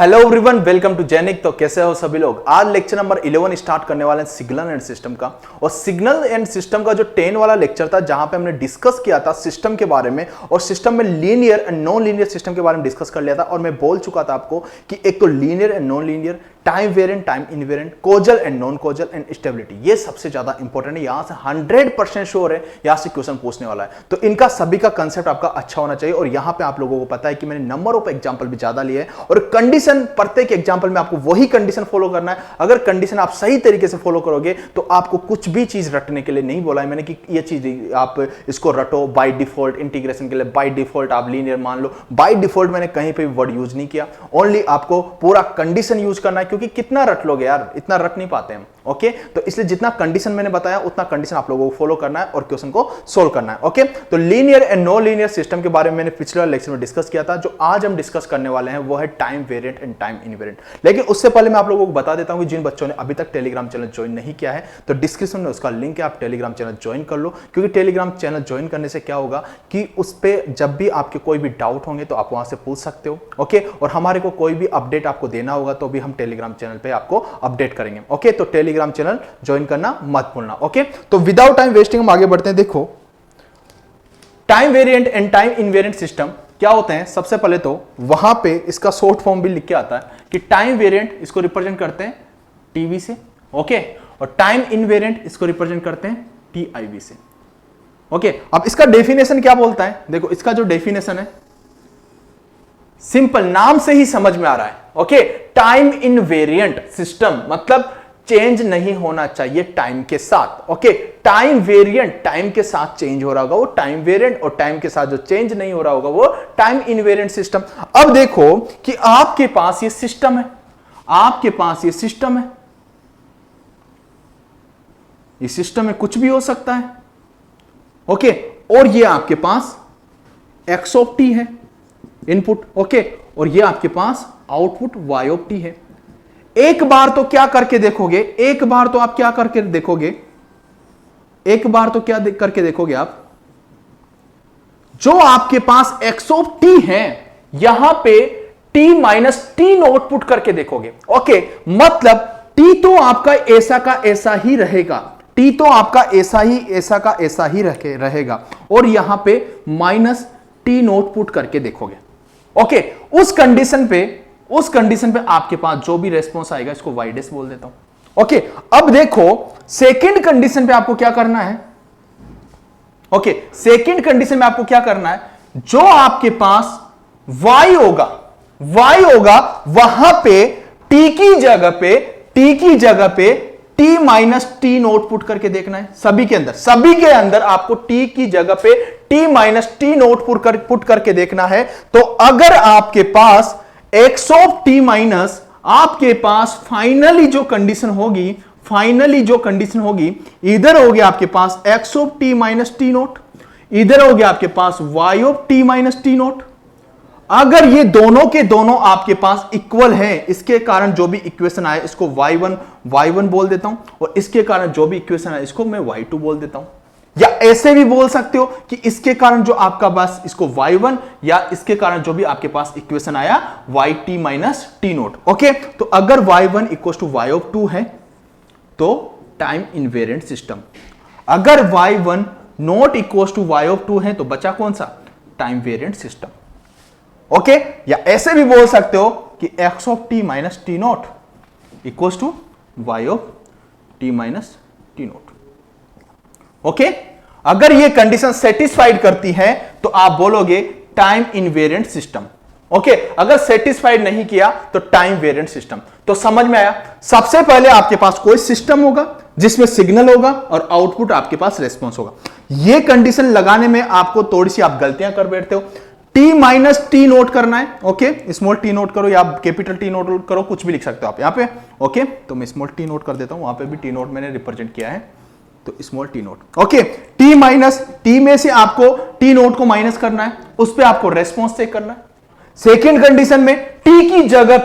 Hello everyone, welcome to Genic. तो कैसे हो सभी लोग। आज लेक्चर नंबर 11 स्टार्ट करने वाले हैं सिग्नल एंड सिस्टम का। और सिग्नल एंड सिस्टम का जो 10 वाला लेक्चर था जहां पे हमने डिस्कस किया था सिस्टम के बारे में और सिस्टम में linear and non linear system के बारे में डिस्कस कर लिया था। और मैं बोल चुका था आपको कि एक तो linear and non linear, time variant, time invariant, causal and non causal and stability, ये सबसे ज्यादा इंपॉर्टेंट है। यहां से 100% श्योर है यहां से क्वेश्चन पूछने वाला है। तो इनका सभी का कंसेप्ट आपका अच्छा होना चाहिए। और यहां पे आप लोगों को पता है कि मैंने नंबर ऑफ एग्जांपल भी ज्यादा लिए हैं और कंडीशन प्रत्येक एग्जांपल में आपको वही कंडीशन फॉलो करना है। अगर कंडीशन आप सही तरीके से फॉलो करोगे तो आपको कुछ भी चीज रटने के लिए नहीं बोला है मैंने कि ये चीज आप इसको रटो बाय डिफॉल्ट। इंटीग्रेशन के लिए बाय डिफॉल्ट आप लीनियर मान लो, बाय डिफॉल्ट मैंने कहीं पे भी वर्ड यूज नहीं किया। ओनली आपको पूरा कंडीशन यूज करना है, क्योंकि कितना रट लोगे यार, इतना रट नहीं पाते हम। ओके, तो इसलिए जितना कंडीशन मैंने बताया उतना कंडीशन आप लोगों को फॉलो करना है और क्वेश्चन को सोल्व करना है। ओके, तो linear and non linear system के बारे में मैंने पिछले लेक्चर में डिस्कस किया था। जो आज हम डिस्कस करने वाले हैं वो है time variant and time invariant. लेकिन उससे पहले मैं आप लोगों को बता देता हूं कि जिन बच्चों ने अभी तक टेलीग्राम चैनल ज्वाइन नहीं किया है तो डिस्क्रिप्शन में उसका लिंक है, आप टेलीग्राम चैनल ज्वाइन कर लो। क्योंकि टेलीग्राम चैनल ज्वाइन करने से क्या होगा कि उस पर जब भी आपके कोई भी डाउट होंगे तो आप वहां से पूछ सकते हो। ओके, और हमारे को कोई भी अपडेट आपको देना होगा तो भी हम टेलीग्राम चैनल पे आपको अपडेट करेंगे। ओके, तो टेलीग्राम चैनल ज्वाइन करना मत भूलना। ओके, तो विदाउट टाइम वेस्टिंग हम आगे बढ़ते हैं। देखो, time variant and time invariant system क्या होते हैं। सबसे पहले तो वहां पे इसका शॉर्ट फॉर्म भी लिख के आता है कि टाइम वेरिएंट इसको रिप्रेजेंट करते हैं टीवी से। ओके, और टाइम इनवेरिएंट इसको रिप्रेजेंट करते हैं टीआईवी से। ओके, अब इसका डेफिनेशन क्या बोलता है। देखो, इसका जो डेफिनेशन है सिंपल, नाम से ही समझ में आ रहा है। ओके, टाइम इनवेरिएंट सिस्टम मतलब चेंज नहीं होना चाहिए टाइम के साथ। ओके, टाइम वेरिएंट टाइम के साथ चेंज हो रहा होगा वो टाइम वेरिएंट, और टाइम के साथ जो चेंज नहीं हो रहा होगा वो टाइम इनवेरिएंट सिस्टम। अब देखो कि आपके पास ये सिस्टम है, आपके पास ये सिस्टम है, इस सिस्टम में कुछ भी हो सकता है। ओके, और ये आपके पास एक्स ऑफ टी है इनपुट। ओके, और ये आपके पास आउटपुट वाई ऑफ टी है। एक बार तो क्या करके देखोगे, एक बार तो आप क्या करके देखोगे, एक बार तो क्या करके देखोगे आप, जो आपके पास एक्स ऑफ टी है यहां पे T minus T naught put करके देखोगे। ओके, मतलब टी तो आपका ऐसा का ऐसा ही रहेगा, टी तो आपका ऐसा ही ऐसा का ऐसा ही रहेगा, और यहां पे माइनस टी नोट पुट करके देखोगे। ओके, उस कंडीशन पे आपके पास जो भी रेस्पॉन्स आएगा इसको वाई डैश बोल देता हूं। ओके, अब देखो सेकंड कंडीशन पे आपको क्या करना है। ओके, सेकंड कंडीशन में आपको क्या करना है, जो आपके पास y होगा वहां पे t की जगह पे t minus T naught put करके देखना है। सभी के अंदर आपको t की जगह पे t minus T naught put करके देखना है। तो अगर आपके पास x ऑफ टी माइनस, आपके पास फाइनली जो कंडीशन होगी इधर हो गया आपके पास x of T minus T note, इधर हो गया आपके पास y of T minus T note. अगर ये दोनों के दोनों आपके पास इक्वल है, इसके कारण जो भी इक्वेशन आए इसको y1 बोल देता हूं, और इसके कारण जो भी इक्वेशन आए इसको मैं y2 बोल देता हूं। या ऐसे भी बोल सकते हो कि इसके कारण जो आपका पास इसको y1, या इसके कारण जो भी आपके पास इक्वेशन आया yt minus T naught. Okay, तो अगर y1 equal to y of 2 है तो टाइम इनवेरिएंट सिस्टम। अगर y1 not equal to y of 2 है तो बचा कौन सा, टाइम वेरिएंट सिस्टम। ओके, या ऐसे भी बोल सकते हो कि x of T minus T naught equal to y of T minus T naught. Okay, अगर ये कंडीशन सेटिस्फाइड करती है तो आप बोलोगे टाइम इनवेरिएंट सिस्टम। ओके, अगर सेटिस्फाइड नहीं किया तो टाइम वेरिएंट सिस्टम। तो समझ में आया। सबसे पहले आपके पास कोई सिस्टम होगा जिसमें सिग्नल होगा और आउटपुट आपके पास रेस्पॉन्स होगा। ये कंडीशन लगाने में आपको थोड़ी सी आप गलतियां कर बैठते हो। टी माइनस टी नोट करना है। ओके, स्मॉल टी नोट करो या कैपिटल टी नोट करो, कुछ भी लिख सकते हो आप यहां पे। ओके, तो मैं स्मॉल टी नोट कर देता हूं, वहां पे भी टी नोट मैंने रिप्रेजेंट किया है, तो small T naught. Okay, T minus T में से आपको टी नोट को माइनस करना है, उस पर आपको रेस्पॉन्स चेक करना है। सेकेंड कंडीशन में टी की जगह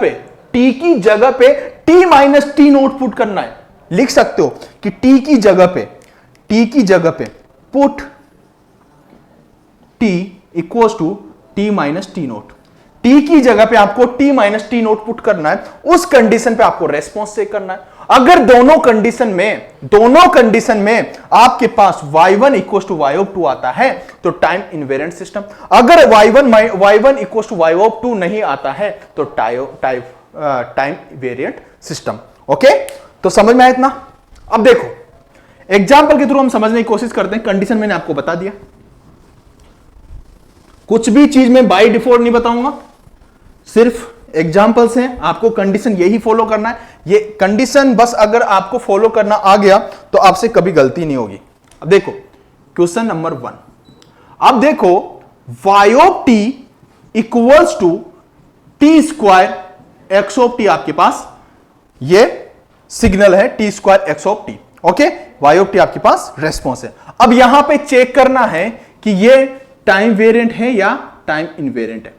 पे T minus T naught put करना है। लिख सकते हो कि टी की जगह पे put t equals to t minus T naught. T की जगह पे आपको t minus T naught put करना है, उस कंडीशन पे आपको रेस्पॉन्स चेक करना है। अगर दोनों कंडीशन में आपके पास y1 इक्वल टू y2 आता है तो टाइम इनवेरिएंट सिस्टम, अगर y1 इक्वल टू y2 नहीं आता है तो टाइम वेरिएंट सिस्टम। ओके, तो समझ में आया इतना। अब देखो एग्जाम्पल के थ्रू हम समझने की कोशिश करते हैं। कंडीशन मैंने आपको बता दिया, कुछ भी चीज में बाय डिफॉल्ट नहीं बताऊंगा, सिर्फ एग्जाम्पल्स हैं, आपको कंडीशन यही फॉलो करना है। ये कंडीशन बस अगर आपको फॉलो करना आ गया तो आपसे कभी गलती नहीं होगी। अब देखो क्वेश्चन नंबर 1, अब देखो y of t equals to t square x of t, आपके पास ये सिग्नल है T square x of t. Okay, y of t आपके पास रेस्पॉन्स है। अब यहां पे चेक करना है कि ये टाइम वेरिएंट है या टाइम इनवेरिएंट है।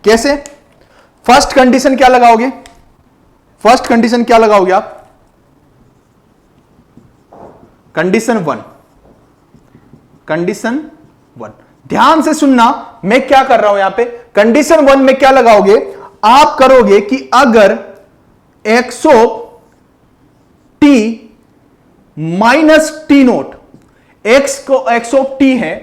कैसे? फर्स्ट कंडीशन क्या लगाओगे? फर्स्ट कंडीशन क्या लगाओगे आप? कंडीशन 1, कंडीशन 1 ध्यान से सुनना, मैं क्या कर रहा हूं यहां पे। कंडीशन 1 में क्या लगाओगे? आप करोगे कि अगर x of T minus T note, x of T है,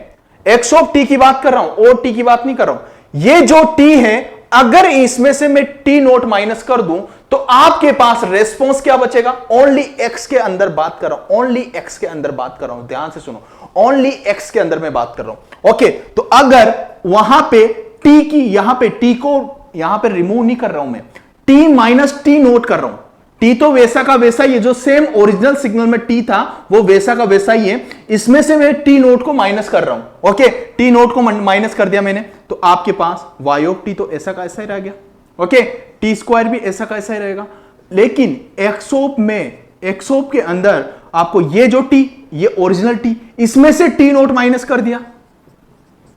एक्स ऑफ टी की बात कर रहा हूं और टी की बात नहीं कर रहा हूं। ये जो टी है अगर इसमें से मैं टी नोट माइनस कर दूं तो आपके पास रेस्पॉन्स क्या बचेगा? ओनली एक्स के अंदर बात कर रहा हूं, ओनली एक्स के अंदर बात कर रहा हूं, ध्यान से सुनो, ओनली एक्स के अंदर मैं बात कर रहा हूं। ओके, तो अगर वहां पे टी की, यहां पे टी को यहां पे रिमूव नहीं कर रहा हूं मैं, टी माइनस टी नोट कर रहा हूं। टी तो वैसा का वैसा ही है, जो सेम ओरिजिनल सिग्नल में टी था वो वैसा का वैसा ही है, इसमें से मैं टी नोट को माइनस कर रहा हूं। ओके, टी नोट को माइनस कर दिया मैंने, तो आपके पास y ऑफ टी तो ऐसा का ऐसा ही रह गया। ओके, टी स्क्वायर भी ऐसा का ऐसा ही रहेगा, लेकिन एक्स ऑफ में, एक्स ऑफ के अंदर आपको ये जो टी, ये ओरिजिनल टी, इसमें से टी नोट माइनस कर दिया,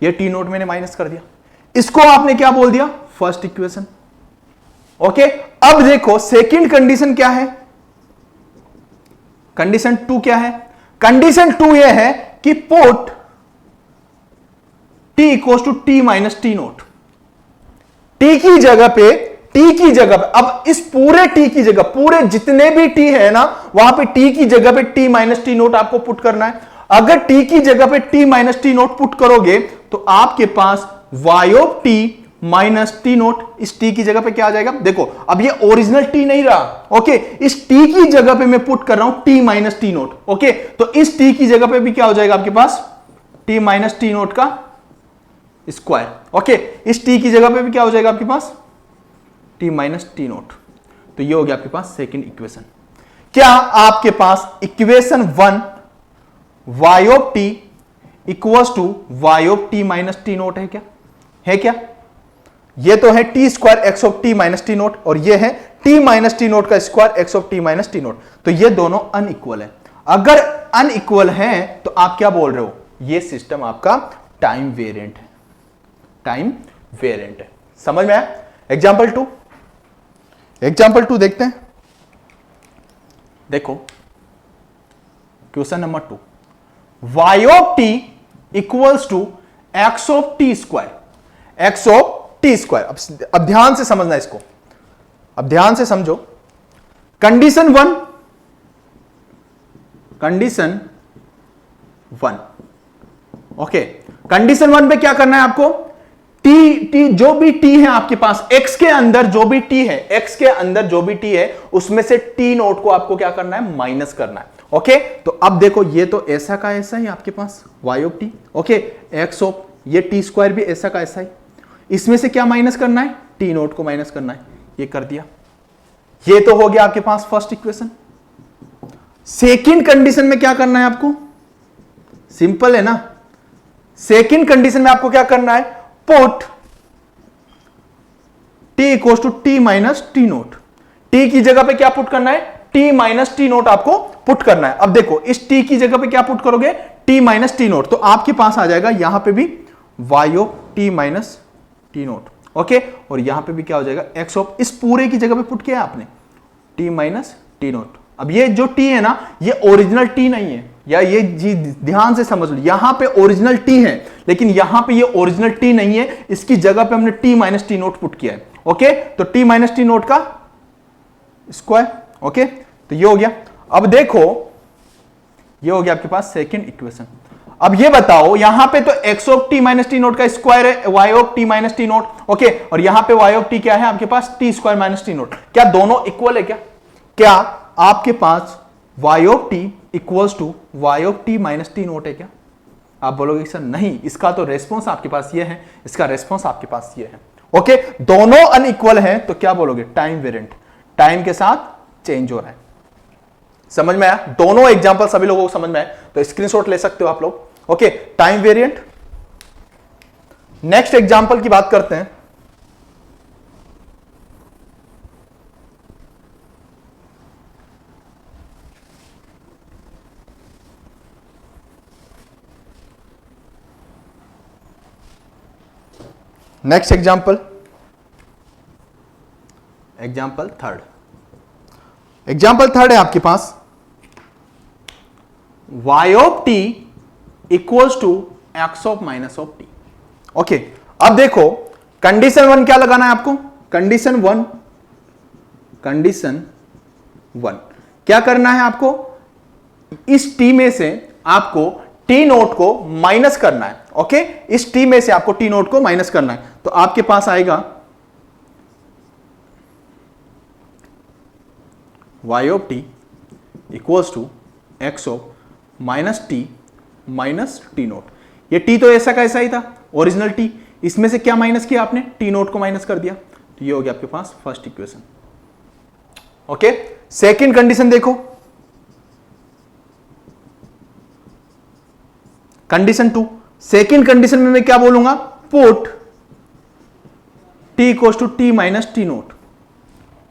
ये टी नोट मैंने माइनस कर दिया, इसको आपने क्या बोल दिया? First equation. ओके, अब देखो सेकंड कंडीशन क्या है? कंडीशन 2 क्या है? कंडीशन 2 यह है कि put t equal to t minus T naught, t की जगह पे, टी की जगह पे, अब इस पूरे टी की जगह, पूरे जितने भी टी है ना, वहां पे टी की जगह पे टी माइनस टी नोट आपको पुट करना है। अगर टी की जगह पे T minus T naught put करोगे तो आपके पास y of T minus T note, इस टी की जगह पे क्या आ जाएगा? देखो अब ये ओरिजिनल टी नहीं रहा। ओके, इस टी की जगह पे मैं पुट कर रहा हूं T minus T naught. Okay, तो इस टी की जगह पे भी क्या हो जाएगा आपके पास? टी माइनस टी नोट का स्क्वायर। ओके, इस टी की जगह पे भी क्या हो जाएगा आपके पास? T minus T naught. तो ये हो गया आपके पास सेकेंड इक्वेशन। क्या आपके पास equation 1 y of T equals to y of T minus T naught है क्या? है क्या? ये तो है T square x of T minus T naught, और ये है टी माइनस टी नोट का square x of T minus T naught. तो ये दोनों अनइक्वल है। अगर अनइक्वल है तो आप क्या बोल रहे हो? ये सिस्टम आपका टाइम वेरिएंट है, टाइम वेरिएंट है। समझ में आया? एग्जाम्पल 2, एग्जाम्पल 2 देखते हैं। देखो question number 2, y of T equals to x of t square, x of t square. अब ध्यान से समझना इसको, अब ध्यान से समझो। कंडीशन 1, कंडीशन 1, ओके, कंडीशन 1 पे क्या करना है आपको? टी जो भी टी है आपके पास, एक्स के अंदर जो भी टी है, एक्स के अंदर जो भी टी है उसमें से टी नोट को आपको क्या करना है? माइनस करना है। ओके, तो अब देखो ये तो ऐसा का ऐसा ही आपके पास y of t, okay, x of, ये टी स्क्वायर भी ऐसा का ऐसा ही, इसमें से क्या माइनस करना है? टी नोट को माइनस करना है। ये कर दिया, ये तो हो गया आपके पास फर्स्ट इक्वेशन। सेकंड कंडीशन में क्या करना है आपको? सिंपल है ना, सेकंड कंडीशन में आपको क्या करना है? Put t equal to t minus T naught, t की जगह पे क्या पुट करना है? टी माइनस टी नोट आपको पुट करना है। अब देखो इस टी की जगह पे क्या पुट करोगे? टी माइनस टी नोट, तो आपके पास आ जाएगा यहां पे भी y of T minus T naught, okay, और यहां पे भी क्या हो जाएगा? x ऑफ, इस पूरे की जगह पे पुट किया आपने टी माइनस टी नोट। अब ये जो टी है ना, ये ओरिजिनल टी नहीं है, या ये ध्यान से समझ लो, यहां पे ओरिजिनल टी है लेकिन यहां पे ये ओरिजिनल टी नहीं है, इसकी जगह पे हमने T minus T naught put किया है। ओके, तो टी माइनस टी नोट का स्क्वायर। ओके, तो ये हो गया। अब देखो, ये हो गया आपके पास सेकंड इक्वेशन। अब ये बताओ, यहां पे तो x of T minus T naught का स्क्वायर है, y of T minus T naught. Okay, और यहां पे y ऑफ टी क्या है आपके पास, T square minus T naught. क्या दोनों इक्वल है? क्या आपके पास y of T equals to y of T minus T naught है क्या? आप बोलोगे सर नहीं, इसका तो रेस्पॉन्स आपके पास ये है, इसका रेस्पॉन्स आपके पास ये है। ओके, दोनों अनइक्वल हैं तो क्या बोलोगे? टाइम वेरिएंट, टाइम के साथ चेंज हो रहा है। समझ में आया? दोनों एग्जांपल सभी लोगों को समझ में आए तो स्क्रीनशॉट ले सकते हो आप लोग। Okay, time variant. Next example की बात करते हैं। Next example, example third. Example third है आपके पास y of T equals to x of minus of t. Okay, अब देखो कंडीशन वन क्या लगाना है आपको? कंडीशन वन क्या करना है आपको? इस t में से आपको t नोट को माइनस करना है। ओके, इस t में से आपको t नोट को माइनस करना है, तो आपके पास आएगा y of T equals to x of minus T naught. ये t तो ऐसा का ऐसा ही था, ओरिजिनल t, इसमें से क्या माइनस किया आपने? t नोट को माइनस कर दिया, तो ये हो गया आपके पास first equation. Okay, second condition देखो, कंडीशन टू। सेकंड कंडीशन में मैं क्या बोलूंगा? Put t equals to t minus T naught.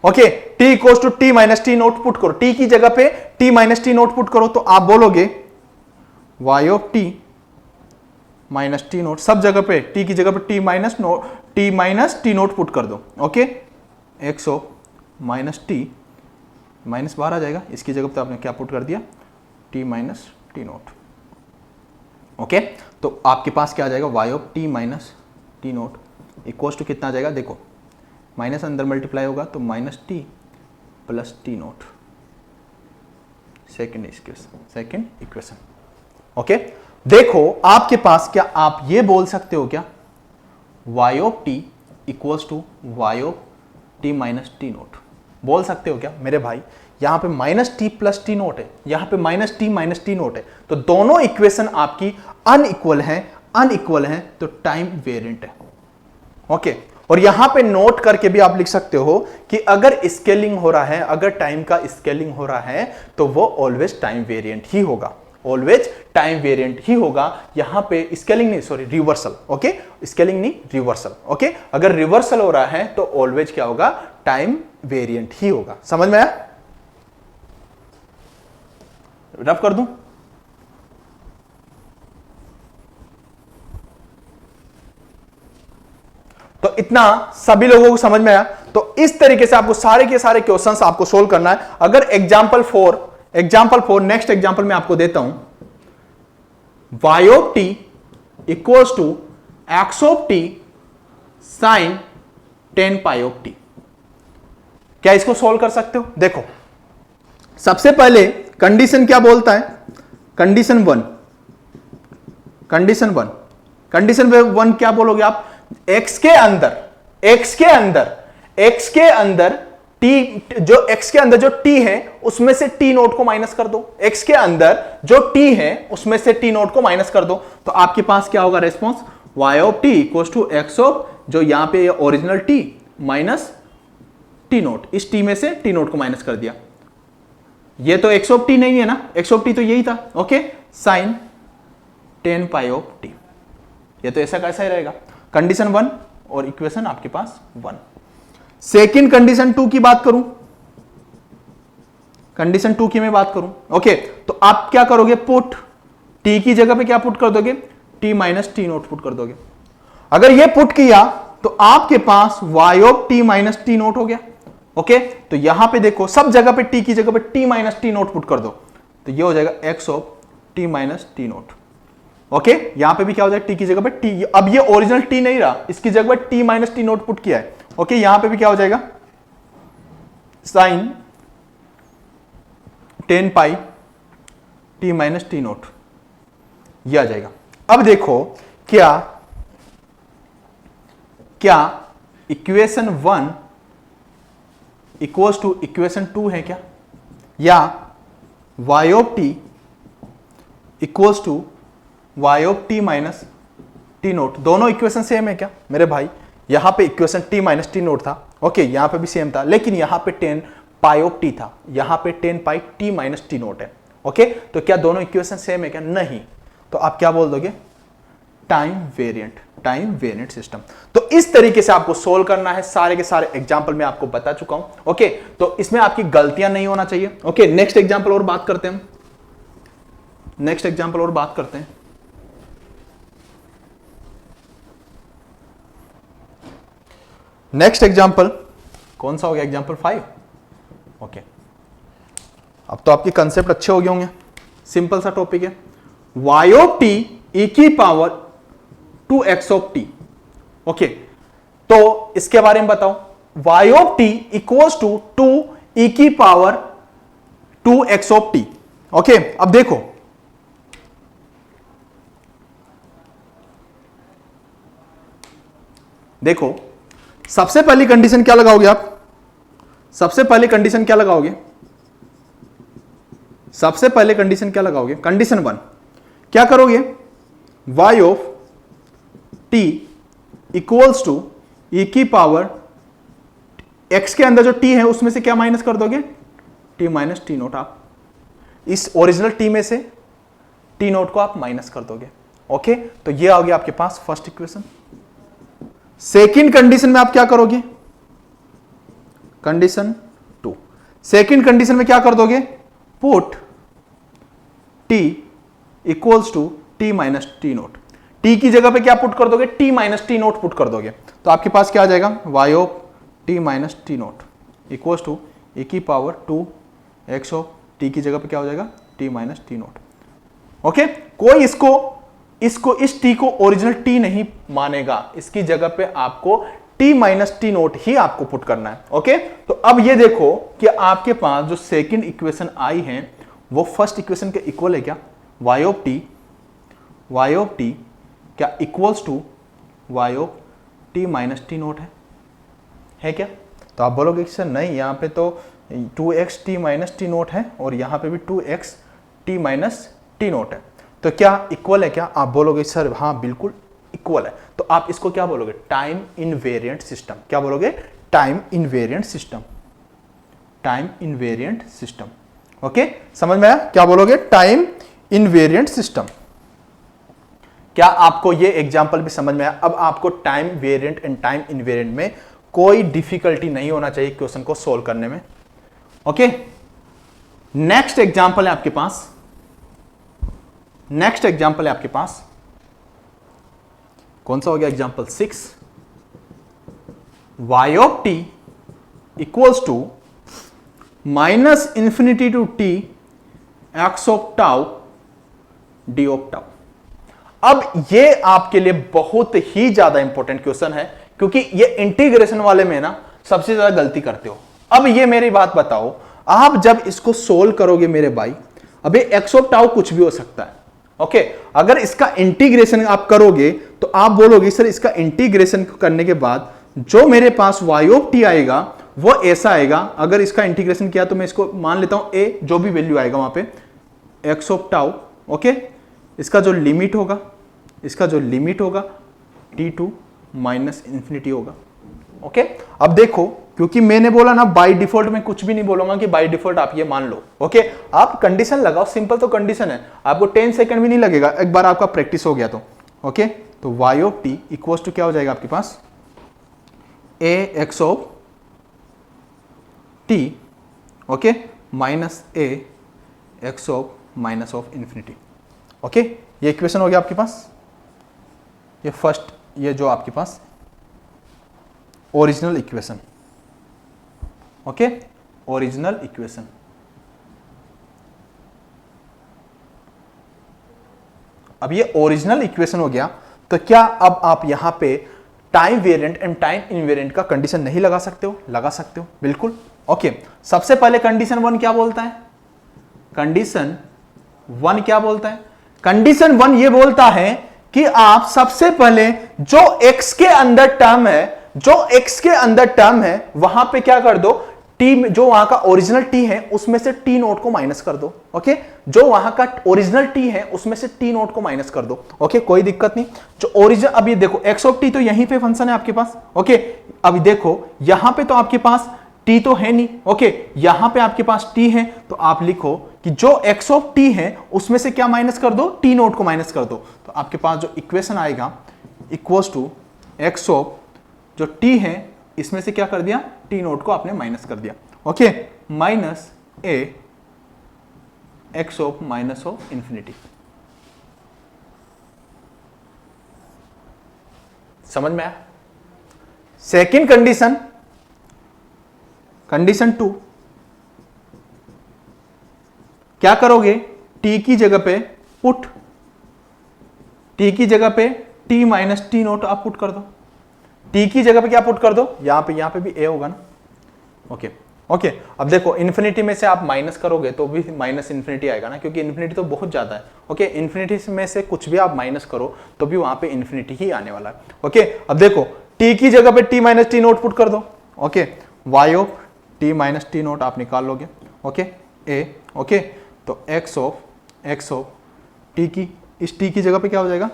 Okay, t equals to t minus T naught put करो, t की जगह पे t minus T naught put करो, तो आप बोलोगे y of t minus T naught, सब जगह पे t की जगह पे t minus T naught put कर दो। Okay, x of minus T, minus बाहर आ जाएगा, इसकी जगह पे आपने क्या पुट कर दिया? t minus T naught. Okay, तो आपके पास क्या आ जाएगा? y of t minus T naught equals to कितना आ जाएगा? देखो, माइनस अंदर मल्टीप्लाई होगा तो minus t plus t naught, second equation. Okay, देखो आपके पास, क्या आप ये बोल सकते हो क्या? y of T equals to y of T minus T naught, बोल सकते हो क्या मेरे भाई? यहां पे minus t plus t naught है, यहां पे माइनस टी नोट है, तो दोनों इक्वेशन आपकी अनइक्वल है तो टाइम वेरिएंट है। ओके, और यहां पे नोट करके भी आप लिख सकते हो कि अगर स्केलिंग हो रहा है, अगर टाइम का स्केलिंग हो रहा है तो वो ऑलवेज टाइम वेरिएंट ही होगा, ऑलवेज टाइम वेरिएंट ही होगा। यहां पे स्केलिंग नहीं, सॉरी रिवर्सल। ओके, स्केलिंग नहीं, रिवर्सल। ओके, अगर रिवर्सल हो रहा है तो ऑलवेज क्या होगा? टाइम वेरिएंट ही होगा। समझ में आया? रफ कर दूं? तो इतना सभी लोगों को समझ में आया? तो इस तरीके से आपको सारे के सारे क्वेश्चंस आपको सोल्व करना है। अगर एग्जांपल 4 नेक्स्ट एग्जांपल में आपको देता हूं, y of T equals to x of t sine 10 pi of T. क्या इसको सोल्व कर सकते हो? देखो, सबसे पहले कंडीशन क्या बोलता है? कंडीशन वन क्या बोलोगे आप? x के अंदर t, जो x के अंदर जो t है उसमें से t नोट को माइनस कर दो, x के अंदर जो t है उसमें से t नोट को माइनस कर दो, तो आपके पास क्या होगा response? y of t equals to x of, जो यहां पे original t minus t naught, इस t में से t नोट को माइनस कर दिया। ये तो x ऑफ t नहीं है ना, x ऑफ t तो यही था। Okay, sine 10 pi of t, ये तो ऐसा कैसा ही रहेगा। कंडीशन 1 और इक्वेशन आपके पास 1। सेकंड कंडीशन 2 की बात करूं, कंडीशन 2 की मैं बात करूं। ओके, तो आप क्या करोगे? पुट t की जगह पे क्या पुट कर दोगे? t minus T naught put कर दोगे। अगर ये पुट किया तो आपके पास y of t minus T note हो गया। ओके, तो यहां पे देखो, सब जगह पे t की जगह पे t minus T naught put कर दो, तो ये हो जाएगा x of t minus T naught. Okay यहां पे भी क्या हो जाएगा, टी की जगह पे टी, अब ये ओरिजिनल टी नहीं रहा, इसकी जगह पे T minus T naught put किया है। ओके यहां पे भी क्या हो जाएगा, sign 10 pi T minus T naught, ये आ जाएगा। अब देखो क्या क्या इक्वेशन 1 इक्वल्स टू इक्वेशन 2 है क्या, या y of T equals to y of T minus T naught, दोनों इक्वेशन सेम है क्या मेरे भाई। यहां पे equation t minus T naught था, ओके यहां पे भी सेम था, लेकिन यहां पे 10 पाई ऑफ टी था, यहां पे 10 pi T minus T naught है। ओके तो क्या दोनों इक्वेशन सेम है क्या, नहीं, तो आप क्या बोल दोगे, टाइम वेरिएंट सिस्टम। तो इस तरीके से आपको सोल्व करना है, सारे के सारे एग्जांपल मैं आपको बता चुका हूं। ओके तो इसमें आपकी गलतियां नहीं होना चाहिए। ओके नेक्स्ट एग्जांपल और बात करते हैं, नेक्स्ट एग्जांपल और बात करते हैं। नेक्स्ट एग्जांपल कौन सा हो गया, एग्जांपल 5। ओके अब तो आपके कंसेप्ट अच्छे हो गए होंगे, सिंपल सा टॉपिक है, y ऑफ टी e की power 2x of t. Okay तो इसके बारे में बताओ, y of T equals to 2 e की power 2x of t. Okay अब देखो देखो सबसे पहली कंडीशन क्या लगाओगे आप, सबसे पहली कंडीशन क्या लगाओगे, सबसे पहले कंडीशन क्या लगाओगे, कंडीशन 1 क्या करोगे, y of t equals to e की पावर x के अंदर जो t है उसमें से क्या माइनस कर दोगे, t माइनस टी नोट, आप इस ओरिजिनल t में से t नोट को आप माइनस कर दोगे। ओके तो ये आ गया आपके पास फर्स्ट इक्वेशन। सेकेंड कंडीशन में आप क्या करोगे, कंडीशन 2, सेकेंड कंडीशन में क्या कर दोगे, put t equals to t minus T naught, t की जगह पे क्या पुट कर दोगे, t minus T naught put कर दोगे, तो आपके पास क्या आ जाएगा, y of t minus T naught equals to e की पावर 2x ऑफ t की जगह पे क्या हो जाएगा, t minus T naught. Okay कोई इसको इस t को ओरिजिनल t नहीं मानेगा, इसकी जगह पे आपको t माइनस टी नोट ही आपको पुट करना है। ओके तो अब ये देखो कि आपके पास जो सेकंड इक्वेशन आई है वो फर्स्ट इक्वेशन के इक्वल है क्या, y ऑफ t क्या equals to y of t minus T naught है क्या, तो आप बोलोगे सर नहीं, यहाँ पे तो 2x t minus T naught है और यहाँ पे भी 2x t minus T naught है, तो क्या इक्वल है क्या, आप बोलोगे सर हाँ बिल्कुल इक्वल है, तो आप इसको क्या बोलोगे, टाइम इनवेरिएंट सिस्टम। क्या बोलोगे, time invariant system, time invariant system. Okay समझ में आया, क्या बोलोगे, टाइम इनवेरिएंट सिस्टम। क्या आपको ये एग्जांपल भी समझ में आया। अब आपको time variant and time invariant में कोई डिफिकल्टी नहीं होना चाहिए क्वेश्चन को सोल्व करने में। ओके नेक्स्ट एग्जांपल है आपके पास, नेक्स्ट एग्जांपल है आपके पास कौन सा हो गया, example 6, y of t equals to minus infinity to t x of tau d of tau. अब ये आपके लिए बहुत ही ज्यादा इंपॉर्टेंट क्वेश्चन है, क्योंकि ये इंटीग्रेशन वाले में ना सबसे ज्यादा गलती करते हो। अब ये मेरी बात बताओ, आप जब इसको सोल्व करोगे मेरे भाई, अबे x ऑफ टाउ कुछ भी हो सकता है। ओके अगर इसका इंटीग्रेशन आप करोगे तो आप बोलोगे सर इसका इंटीग्रेशन करने के बाद जो मेरे पास y ऑफ t आएगा वो ऐसा आएगा, अगर इसका इंटीग्रेशन किया तो मैं इसको मान लेता हूं a, जो भी वैल्यू आएगा वहां पे x ऑफ टाउ। ओके इसका जो लिमिट होगा, इसका जो लिमिट होगा t2 माइनस इंफिनिटी होगा। ओके अब देखो, क्योंकि मैंने बोला ना बाय डिफॉल्ट में कुछ भी नहीं बोलूंगा कि बाय डिफॉल्ट आप ये मान लो। ओके आप कंडीशन लगाओ, सिंपल तो कंडीशन है, आपको 10 सेकंड भी नहीं लगेगा, एक बार आपका प्रैक्टिस हो गया तो। ओके तो y of t equals to क्या हो जाएगा आपके पास, a x of t, okay minus a x of minus of infinity. Okay ये इक्वेशन हो गया आपके पास, ये फर्स्ट, ये जो आपके पास original equation. Okay original equation. अब ये ओरिजिनल इक्वेशन हो गया, तो क्या अब आप यहां पे time variant and time invariant का कंडीशन नहीं लगा सकते हो? लगा सकते हो, बिल्कुल। ओके, सबसे पहले कंडीशन 1 क्या बोलता है? कंडीशन 1 क्या बोलता है? कंडीशन 1 ये बोलता है कि आप सबसे पहले जो x के अंदर टर्म है, वहां पे क्या कर दो, t जो वहां का ओरिजिनल t है उसमें से t नोट को माइनस कर दो। ओके, जो वहां का ओरिजिनल t है उसमें से t नोट को माइनस कर दो। ओके, कोई दिक्कत नहीं। जो ओरिजिनल, अब ये देखो x ऑफ t तो यहीं पे फंक्शन है आपके पास। ओके, अब देखो यहां पे तो आपके पास t तो है नहीं। ओके, यहां पे आपके पास t है, तो आप लिखो कि जो x ऑफ t है उसमें से क्या माइनस कर दो, t नोट को माइनस कर दो। तो आपके पास जो इक्वेशन आएगा इक्वल्स टू x ऑफ जो t है इसमें से क्या कर दिया, t नोट को आपने माइनस कर दिया। Okay, minus a x of minus of infinity. समझ में आया? सेकेंड कंडीशन, कंडीशन 2 क्या करोगे, t की जगह पे पुट, t की जगह पे t माइनस टी नोट आप पुट कर दो। t की जगह पे क्या पुट कर दो, यहां पे भी a होगा ना। ओके ओके, अब देखो इन्फिनिटी में से आप माइनस करोगे तो भी माइनस इन्फिनिटी आएगा ना, क्योंकि इन्फिनिटी तो बहुत ज्यादा है। ओके, इन्फिनिटी में से कुछ भी आप माइनस करो तो भी वहां पे इन्फिनिटी ही आने वाला है। ओके, अब देखो t की जगह पे t minus T naught put कर दो। Okay, y of t minus T note आप निकाल लोगे। Okay, a। ओके, तो x ऑफ t की, इस t की जगह पे क्या हो जाएगा,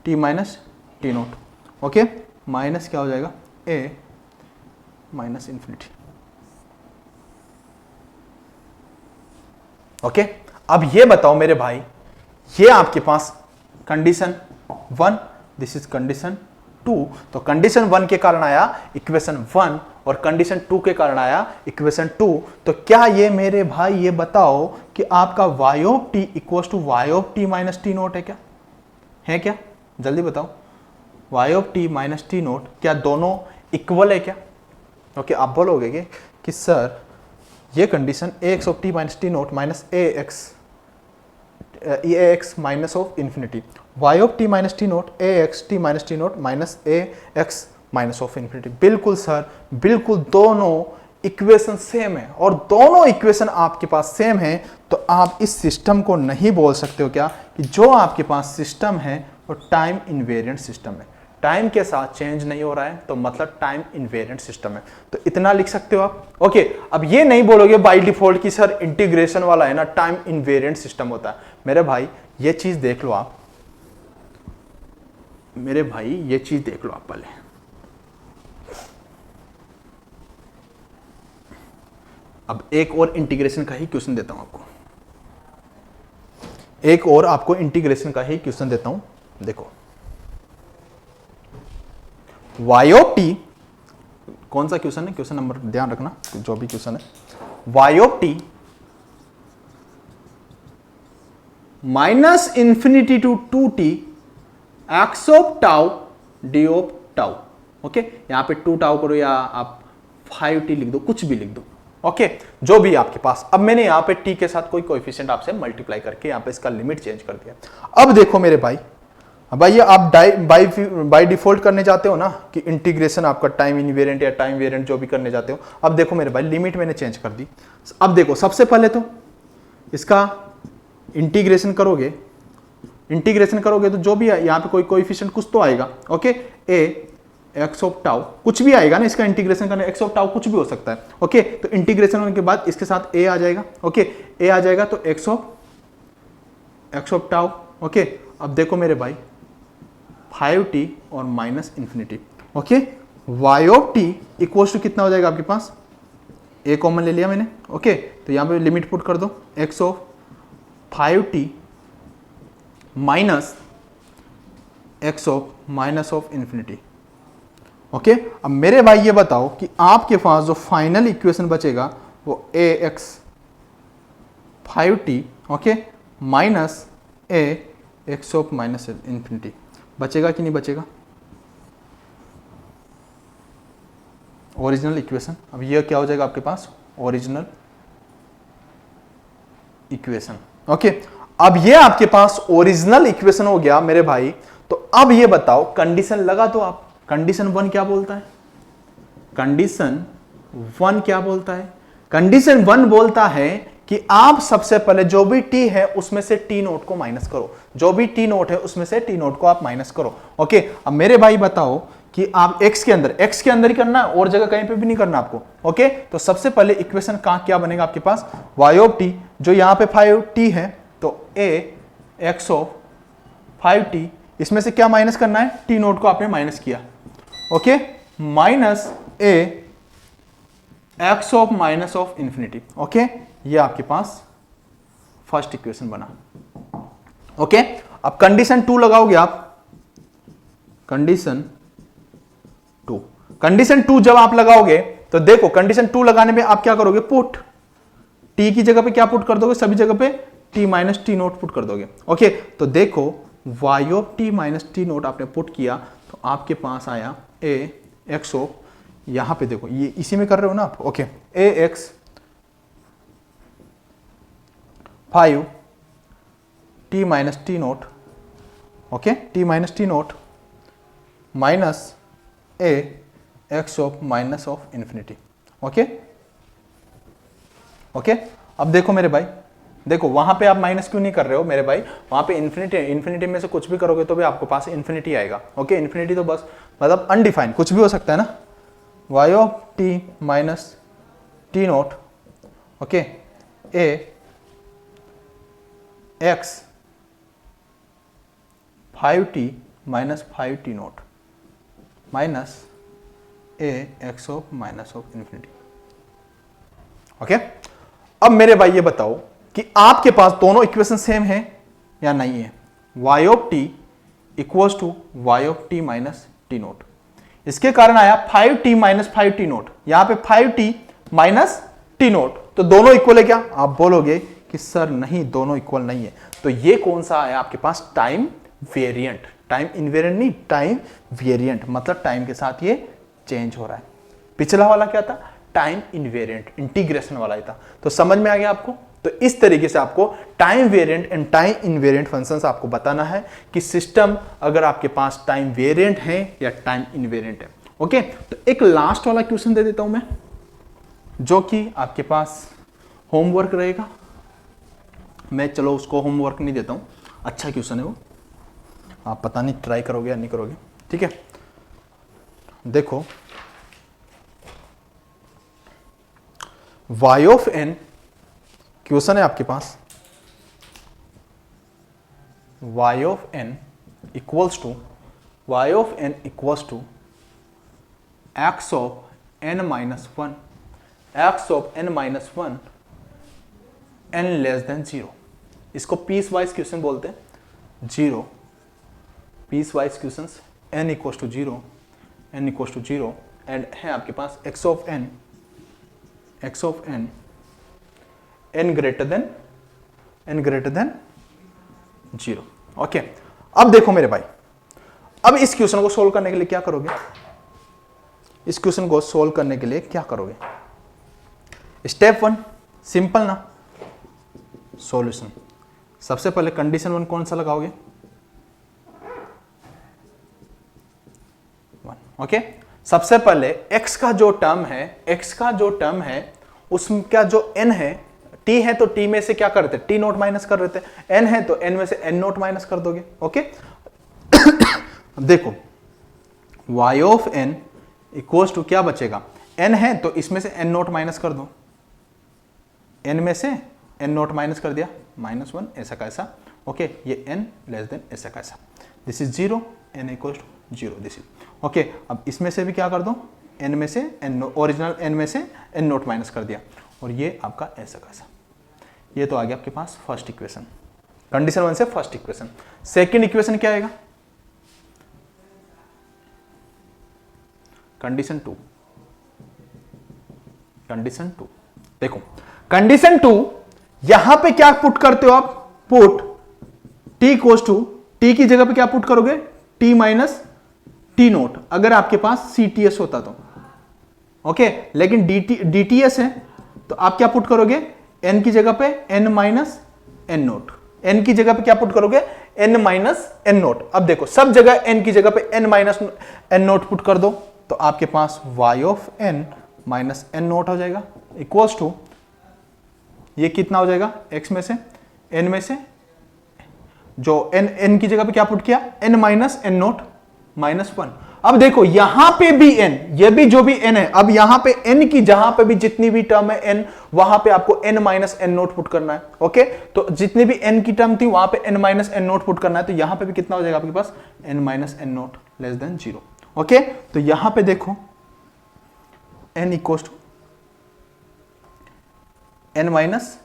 t minus T naught. Okay, minus क्या हो जाएगा, a माइनस इंफिनिटी। ओके, अब ये बताओ मेरे भाई, ये आपके पास कंडीशन 1, दिस इज कंडीशन 2। तो कंडीशन 1 के कारण आया इक्वेशन 1 और कंडीशन 2 के कारण आया इक्वेशन 2। तो क्या ये मेरे भाई ये बताओ कि आपका y of t equals to y of t minus T naught है क्या? है क्या? जल्दी बताओ, y of t minus T naught क्या दोनों इक्वल है क्या? ओके, आप बोलोगे कि सर ये condition ax of t minus T note minus ax minus of infinity, y of t minus T note ax t minus T note minus ax minus of infinity. बिल्कुल sir, बिल्कुल दोनों equation same है, और दोनों equation आपके पास same है, तो आप इस सिस्टम को नहीं बोल सकते हो क्या कि जो आपके पास सिस्टम है वो टाइम इनवेरिएंट सिस्टम है, टाइम के साथ चेंज नहीं हो रहा है, तो मतलब टाइम इनवेरिएंट सिस्टम है। तो इतना लिख सकते हो आप। ओके, अब ये नहीं बोलोगे बाय डिफॉल्ट कि सर इंटीग्रेशन वाला है ना टाइम इनवेरिएंट सिस्टम होता है। मेरे भाई ये चीज देख लो आप, मेरे भाई ये चीज देख लो आप पहले। अब एक और इंटीग्रेशन का ही क्वेश्चन देता हूं आपको, एक और आपको इंटीग्रेशन का ही क्वेश्चन देता हूं। देखो y ऑफ t, कौन सा क्वेश्चन है, क्वेश्चन नंबर ध्यान रखना जो भी क्वेश्चन है, y of t minus infinity to 2t x of tau d of tau. Okay, यहां पे 2 टाउ करो या आप 5t लिख दो, कुछ भी लिख दो। ओके, जो भी आपके पास। अब मैंने यहां पे t के साथ कोई कोएफिशिएंट आपसे मल्टीप्लाई करके यहां पे इसका लिमिट चेंज कर दिया। अब देखो मेरे भाई, भाई ये आप बाय डिफॉल्ट करने जाते हो ना कि इंटीग्रेशन आपका टाइम इनवेरिएंट या टाइम वेरिएंट जो भी करने जाते हो। अब देखो मेरे भाई लिमिट मैंने चेंज कर दी। अब देखो सबसे पहले तो इसका इंटीग्रेशन करोगे तो जो भी है यहाँ पे कोई कोएफिशिएंट कुछ तो आएगा। Okay, A x of tau कुछ भी आएगा ना, इसका इंटीग्रेशन करने एक्स ऑफ टाउ कुछ भी हो सकता है। ओके, तो इंटीग्रेशन होने के बाद इसके साथ ए आ जाएगा। ओके, ए आ जाएगा तो एक्स ऑफ टाउ। ओके, अब देखो मेरे भाई 5t और minus infinity. Okay, y of t equals to कितना हो जाएगा आपके पास, a कॉमन ले लिया मैंने। ओके, तो यहां पे लिमिट पुट कर दो, x of 5t minus x of minus of infinity. Okay, अब मेरे भाई ये बताओ कि आपके पास जो फाइनल इक्वेशन बचेगा वो ax 5t okay minus x of minus infinity बचेगा कि नहीं बचेगा, ओरिजिनल इक्वेशन। अब ये क्या हो जाएगा आपके पास, ओरिजिनल इक्वेशन। ओके, अब ये आपके पास ओरिजिनल इक्वेशन हो गया मेरे भाई। तो अब ये बताओ, कंडीशन लगा तो आप, कंडीशन 1 क्या बोलता है? कंडीशन 1 क्या बोलता है? कंडीशन 1 बोलता है कि आप सबसे पहले जो भी टी है उसमें से टी नोट को माइनस करो, जो भी टी नोट है उसमें से टी नोट को आप माइनस करो। ओके, अब मेरे भाई बताओ कि आप x के अंदर ही करना है, और जगह कहीं पे भी नहीं करना आपको। ओके, तो सबसे पहले इक्वेशन का क्या बनेगा आपके पास? y ऑफ टी, जो यहां पे 5t है तो a x ऑफ 5t, इसमें से क्या माइनस करना है? टी नोट को आपने माइनस किया। Okay, minus a x of minus of infinity. Okay, ये आपके पास फर्स्ट इक्वेशन बना। ओके, अब कंडीशन 2 लगाओगे आप, कंडीशन 2। कंडीशन 2 जब आप लगाओगे तो देखो, कंडीशन 2 लगाने में आप क्या करोगे? पुट t की जगह पे क्या पुट कर दोगे? सभी जगह पे t minus T naught put कर दोगे। ओके, तो देखो y of t minus T note आपने पुट किया तो आपके पास आया a x ऑफ, यहां पे देखो ये इसी में कर रहे हो ना आप। Okay, a x 5 t minus T naught, okay, t minus T note minus a x of minus of infinity. Okay okay, अब देखो मेरे भाई, देखो वहां पे आप माइनस क्यों नहीं कर रहे हो मेरे भाई? वहां पे इंफिनिटी, इंफिनिटी में से कुछ भी करोगे तो भी आपके पास इंफिनिटी आएगा। ओके, इंफिनिटी तो बस मतलब अनडिफाइंड कुछ भी हो सकता है ना। y of t minus T naught, okay, a x 5t minus 5t note minus a x of minus of infinity. Okay, अब मेरे भाई ये बताओ कि आपके पास दोनों इक्वेशन सेम है या नहीं है? y of t equals to y of t minus T naught. इसके कारण आया 5t माइनस 5t नोट, यहां पे 5t माइनस टी नोट, तो दोनों इक्वल है क्या? आप बोलोगे कि सर नहीं, दोनों इक्वल नहीं है। तो ये कौन सा आया आपके पास? टाइम वेरिएंट, टाइम इनवेरिएंट नहीं, टाइम वेरिएंट, मतलब टाइम के साथ ये चेंज हो रहा है। पिछला वाला क्या था? टाइम इनवेरिएंट, इंटीग्रेशन वाला ही था। तो समझ में आ गया आपको? तो इस तरीके से आपको time variant and time invariant functions आपको बताना है कि सिस्टम अगर आपके पास टाइम वेरिएंट है या टाइम इनवेरिएंट है। ओके, तो एक लास्ट वाला क्वेश्चन दे देता हूं मैं, जो कि आपके पास होमवर्क रहेगा। मैं चलो उसको होमवर्क नहीं देता हूं, अच्छा क्वेश्चन है वो, आप पता नहीं ट्राई करोगे या नहीं करोगे। ठीक है, देखो y ऑफ n क्वेश्चन है आपके पास, y of n equals to x of n minus 1, x of n minus 1 n less than 0। इसको पीस वाइज क्वेश्चन बोलते हैं। 0 piecewise question, n equals to 0, n equals to 0 and है आपके पास x of n n greater than 0। Okay, अब देखो मेरे भाई, अब इस क्वेश्चन को सोल्व करने के लिए क्या करोगे? इस क्वेश्चन को सोल्व करने के लिए क्या करोगे? स्टेप 1 सिंपल ना, सॉल्यूशन। सबसे पहले कंडीशन 1 कौन सा लगाओगे? 1। ओके, सबसे पहले x का जो टर्म है उसका जो n है, t है तो t में से क्या करते? t नोट माइनस कर रहे थे। n है तो n में से n नोट माइनस कर दोगे। ओके, अब देखो y of n equals to क्या बचेगा? n है तो इसमें से n नोट माइनस कर दो, n में से n नोट माइनस कर दिया, -1 ऐसा कैसा। ओके, ये n लेस देन ऐसा कैसा, this is 0, n equals to 0, this is okay. अब इसमें से भी क्या कर दो? n में से n, ओरिजिनल n में से n नोट माइनस कर दिया, और ये आपका ऐसा कैसा। ये तो आ गया आपके पास फर्स्ट इक्वेशन, कंडीशन 1 से फर्स्ट इक्वेशन। सेकंड इक्वेशन क्या आएगा? कंडीशन 2। देखो कंडीशन 2, यहां पे क्या पुट करते हो आप? Put t equals to, t की जगह पे क्या पुट करोगे? t माइनस टी नोट, अगर आपके पास CTS होता तो। ओके, लेकिन DTS है तो आप क्या पुट करोगे? n की जगह पे n minus n note. n की जगह पे क्या पुट करोगे, n माइनस एन नोट। अब देखो सब जगह n की जगह पे n minus n naught put कर दो तो आपके पास y of n minus n naught हो जाएगा इक्वल्स टू, ये कितना हो जाएगा, x में से n में से जो n की जगह पे क्या पुट किया, n minus n naught minus 1। अब देखो यहां पे भी n, ये भी जो भी n है, अब यहां पे n की जहां पे भी जितनी भी टर्म है n, वहां पे आपको n minus n naught put करना है। ओके, तो जितनी भी n की टर्म थी वहां पे n minus n naught put करना है, तो यहां पे भी कितना हो जाएगा आपके पास, n minus n naught less than 0। Okay, तो यहां पे देखो n equals to n minus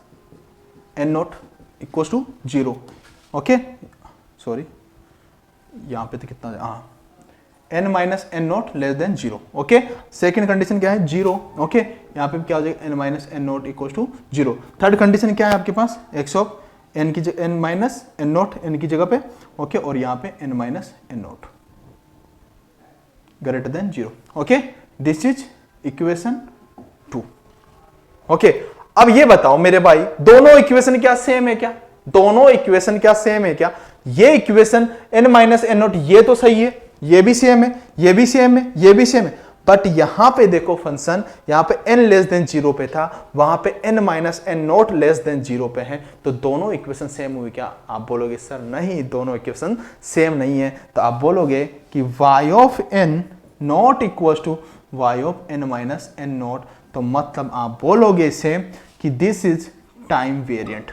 n naught equals to 0। Okay, sorry यहां पे तो कितना, हाँ n minus n naught less than 0। Okay, second condition क्या है, 0। ओके, यहाँ पे क्या हो जाएगा, n minus n naught equal to 0। Third condition क्या है आपके पास, x ऑफ n की n minus n naught n की जगह पे। ओके, और यहाँ पे n minus n naught greater than 0। Okay, this is equation 2। Okay, अब ये बताओ मेरे भाई, दोनों इक्वेशन क्या सेम है क्या, दोनों इक्वेशन क्या सेम है क्या, ये equation n minus n naught ये तो सही है, ये भी सेम है, ये भी सेम है, ये भी सेम है, बट यहां पे देखो फंक्शन, यहां पे n लेस देन 0 पे था, वहां पे n minus n naught less than 0 पे है, तो दोनों इक्वेशन सेम हुई क्या, आप बोलोगे सर नहीं दोनों इक्वेशन सेम नहीं है, तो आप बोलोगे कि y of n not equal to y of n minus n naught, तो मतलब आप बोलोगे इसे कि this is time variant,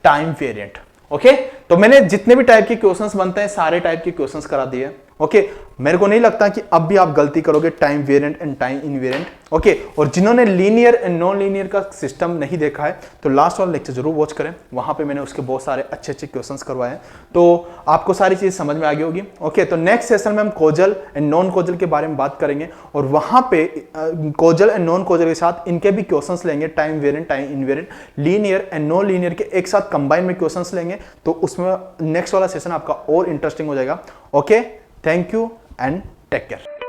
time variant. Okay, तो मैंने जितने भी टाइप के क्वेश्चंस बनते हैं सारे टाइप के क्वेश्चंस करा दिए। ओके, मेरे को नहीं लगता कि अब भी आप गलती करोगे time variant and time invariant. Okay, और जिन्होंने लीनियर एंड नॉन लीनियर का सिस्टम नहीं देखा है तो लास्ट वाला लेक्चर जरूर वॉच करें, वहां पे मैंने उसके बहुत सारे अच्छे अच्छे क्वेश्चंस करवाए हैं, तो आपको सारी चीज समझ में आ गई होगी। ओके, तो नेक्स्ट सेशन में हम कोजल एंड नॉन कोजल के बारे में बात करेंगे, और वहां पे कोजल एंड नॉन कोजल के साथ इनके भी क्वेश्चंस लेंगे, time variant, time invariant, linear and non linear के एक साथ कंबाइन में क्वेश्चंस लेंगे, तो उसमें नेक्स्ट वाला सेशन आपका और इंटरेस्टिंग हो जाएगा। Okay, thank you and take care.